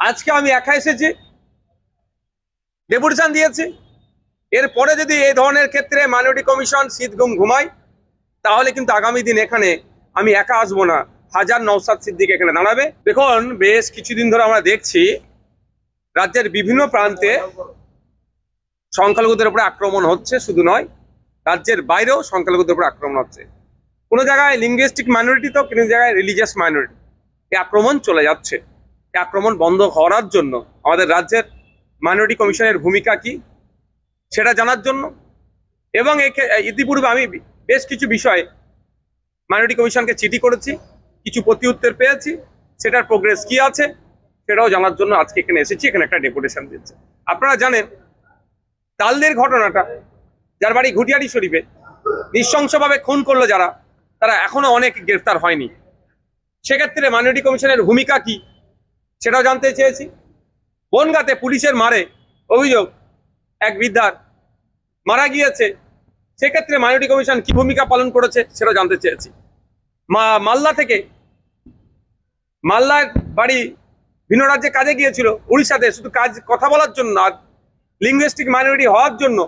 আজকে আমি একা এসেছি, ডেপুটেশন দিয়েছি। এরপরে যদি এই ধরনের ক্ষেত্রে মাইনরিটি কমিশন শীত ঘুম ঘুমায়, তাহলে কিন্তু আগামী দিন এখানে আমি একা আসবো না, হাজার নওশাদ সিদ্দিক এখানে দাঁড়াবে। দেখুন, বেশ কিছুদিন ধরে আমরা দেখছি রাজ্যের বিভিন্ন প্রান্তে সংখ্যালঘুদের উপরে আক্রমণ হচ্ছে। শুধু নয়, রাজ্যের বাইরেও সংখ্যালঘুদের উপরে আক্রমণ হচ্ছে। কোনো জায়গায় লিঙ্গুইস্টিক মাইনরিটি, তো কোনো জায়গায় রিলিজিয়াস মাইনরিটি, এই আক্রমণ চলে যাচ্ছে। এই আক্রমণ বন্ধ করার জন্য আমাদের রাজ্যের মাইনরিটি কমিশনের ভূমিকা কি সেটা জানার জন্য, এবং ইতিপূর্বে আমি বেশ কিছু বিষয়ে মাইনরিটি কমিশনকে চিঠি করেছি, কিছু প্রতি উত্তর পেয়েছি, সেটার প্রোগ্রেস কি আছে সেটাও জানার জন্য আজকে এখানে এসেছি। এখানে একটা ডেপুটেশন দিয়েছে। আপনারা জানেন তালদের ঘটনাটা, যার বাড়ি ঘুটিয়ারি শরীফে নৃশংসভাবে খুন করলো যারা, তারা এখনো অনেক গ্রেফতার হয়নি। সেক্ষেত্রে মাইনরিটি কমিশনের ভূমিকা কি সেটাও জানতে চেয়েছি। বনগাঁতে পুলিশের মারে অভিযোগ এক বৃদ্ধার মারা গিয়েছে, সেক্ষেত্রে মাইনরিটি কমিশন কি ভূমিকা পালন করেছে সেটাও জানতে চেয়েছি। মালদা থেকে, মালদার বাড়ি ভিন্ন রাজ্যে কাজে গিয়েছিল উড়িষ্যাতে, শুধু কথা বলার জন্য আর লিঙ্গুইস্টিক মাইনরিটি হওয়ার জন্য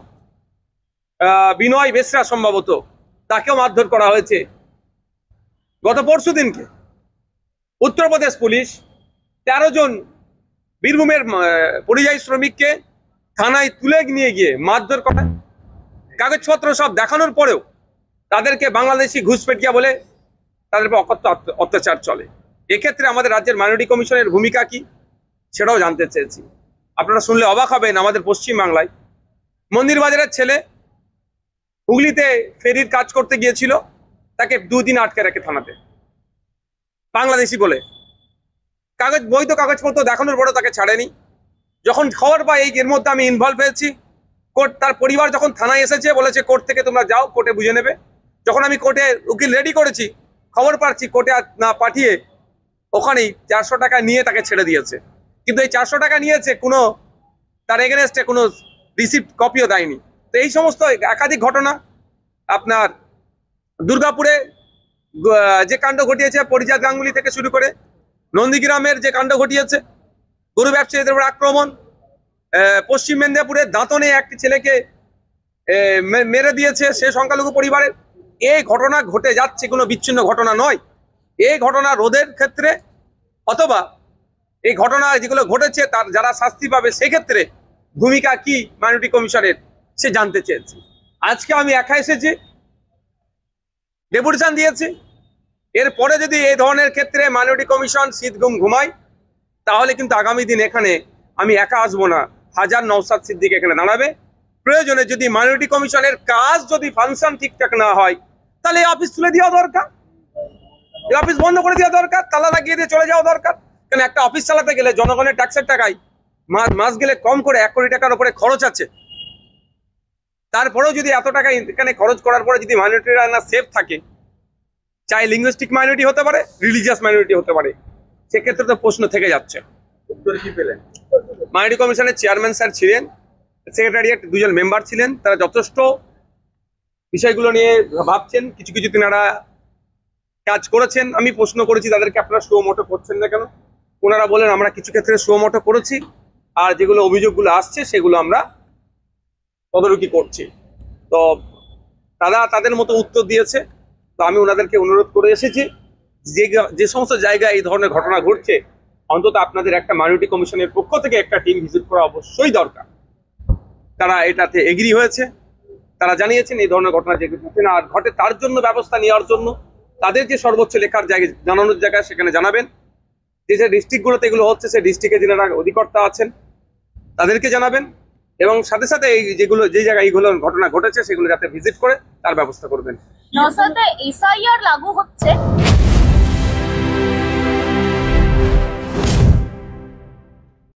বিনয় বেসরা সম্ভবত, তাকেও মারধর করা হয়েছে। গত পরশু দিনকে উত্তরপ্রদেশ পুলিশ 13 জন বীরভূমের পরিযায়ী শ্রমিককে থানায় তুলে নিয়ে গিয়ে মারধর করে, কাগজপত্র সব দেখানোর পরেও তাদেরকে বাংলাদেশি ঘুষপেটিয়া বলে তাদের উপর অকথ্য অত্যাচার চলে। এক্ষেত্রে আমাদের রাজ্যের মাইনরিটি কমিশনের ভূমিকা কি সেটাও জানতে চেয়েছি। আপনারা শুনলে অবাক হবেন, আমাদের পশ্চিমবাংলায় মন্দির বাজারের ছেলে হুগলিতে ফেরির কাজ করতে গিয়েছিল, তাকে 2 দিন আটকে রাখে থানাতে, বাংলাদেশি বলে। বৈধ কাগজপত্র দেখানোর পরেও তাকে ছাড়েনি। যখন খবর পাই এর মধ্যে আমি ইনভলভ হয়েছি, কোর্ট, তার পরিবার যখন থানায় এসেছে, বলেছে কোর্ট থেকে তোমরা যাও, কোর্টে বুঝে নেবে। যখন আমি কোর্টে উকিল রেডি করেছি, খবর পাচ্ছি কোর্টে না পাঠিয়ে ওখানেই 400 টাকা নিয়ে তাকে ছেড়ে দিয়েছে। কিন্তু এই 400 টাকা নিয়েছে, কোনো তার এগেনস্টে কোনো রিসিপ্ট কপিও দেয়নি। তো এই সমস্ত একাধিক ঘটনা, আপনার দুর্গাপুরে যে কাণ্ড ঘটিয়েছে, পরিজাত গাঙ্গুলি থেকে শুরু করে নন্দীগ্রামের যে কাণ্ড ঘটিয়েছে, গরু ব্যবসায়ীদের উপর আক্রমণ, পশ্চিম মেদিনীপুরের দাঁতনে একটি ছেলেকে মেরে দিয়েছে সে সংখ্যালঘু পরিবারের। এই ঘটনা ঘটে যাচ্ছে, কোনো বিচ্ছিন্ন ঘটনা নয়। এই ঘটনা রোধের ক্ষেত্রে অথবা এই ঘটনা যেগুলো ঘটেছে তার যারা শাস্তি পাবে, সেক্ষেত্রে ভূমিকা কি মাইনরিটি কমিশনের সে জানতে চেয়েছে। আজকে আমি একা এসেছি, ডেপুটেশন দিয়েছি। এরপরে যদি এই ধরনের ক্ষেত্রে মাইনরিটি কমিশন শীত ঘুম ঘুমায়, তাহলে কিন্তু আগামী দিন এখানে আমি একা আসবো না, হাজার নওশাদ সিদ্দিক এখানে দাঁড়াবে। প্রয়োজনে যদি মাইনরিটি কমিশনের কাজ যদি ফাংশন ঠিকঠাক না হয়, তাহলে এই অফিস তুলে দেওয়া দরকার, এই অফিস বন্ধ করে দেওয়া দরকার, তালা লাগিয়ে দিয়ে চলে যাওয়া দরকার। কারণ একটা অফিস চালাতে গেলে জনগণের ট্যাক্সের টাকায় মাস গেলে কম করে 1 কোটি টাকার উপরে খরচ আছে। তারপরেও যদি এত টাকা এখানে খরচ করার পরে যদি মাইনরিটিরা না সেফ থাকে, চাই লিঙ্গুইস্টিক মাইনরিটি হতে পারে, রিলিজিয়াস মাইনরিটি হতে পারে, সেক্ষেত্রে তো প্রশ্ন থেকে যাচ্ছে। উত্তর কি পেলেন? মাইনরিটি কমিশনের চেয়ারম্যান স্যার ছিলেন, সেক্রেটারিয়েট 2 জন মেম্বার ছিলেন, তারা যথেষ্ট বিষয়গুলো নিয়ে ভাবছেন, কিছু কিছু তিনারা কাজ করেছেন। আমি প্রশ্ন করেছি তাদেরকে, আপনারা সুমোটো করছেন না কেন? ওনারা বলেন আমরা কিছু ক্ষেত্রে সুমোটো করেছি, আর যেগুলো অভিযোগগুলো আসছে সেগুলো আমরা তদারকি করছি। তো তারা তাদের মতো উত্তর দিয়েছে। তো আমি ওনাদেরকে অনুরোধ করে এসেছি, যে সমস্ত জায়গায় এই ধরনের ঘটনা ঘটছে, অন্তত আপনাদের একটা মাইনরিটি কমিশনের পক্ষ থেকে একটা টিম ভিজিট করা অবশ্যই দরকার। তারা এটাতে এগ্রি হয়েছে, তারা জানিয়েছেন এই ধরনের ঘটনা যে না ঘটে তার জন্য ব্যবস্থা নেওয়ার জন্য তাদের যে সর্বোচ্চ লেখার জায়গায় জানানোর জায়গায় সেখানে জানাবেন। যে ডিস্ট্রিক্টগুলোতে এগুলো হচ্ছে, সেই ডিস্ট্রিক্টে যারা অধিকর্তা আছেন তাদেরকে জানাবেন, এবং সাথে সাথে এই যে জায়গায় এইগুলো ঘটনা ঘটেছে সেগুলো যাতে ভিজিট করে তার ব্যবস্থা করবেন। নওশাদে এসআইআর লাগু হচ্ছে,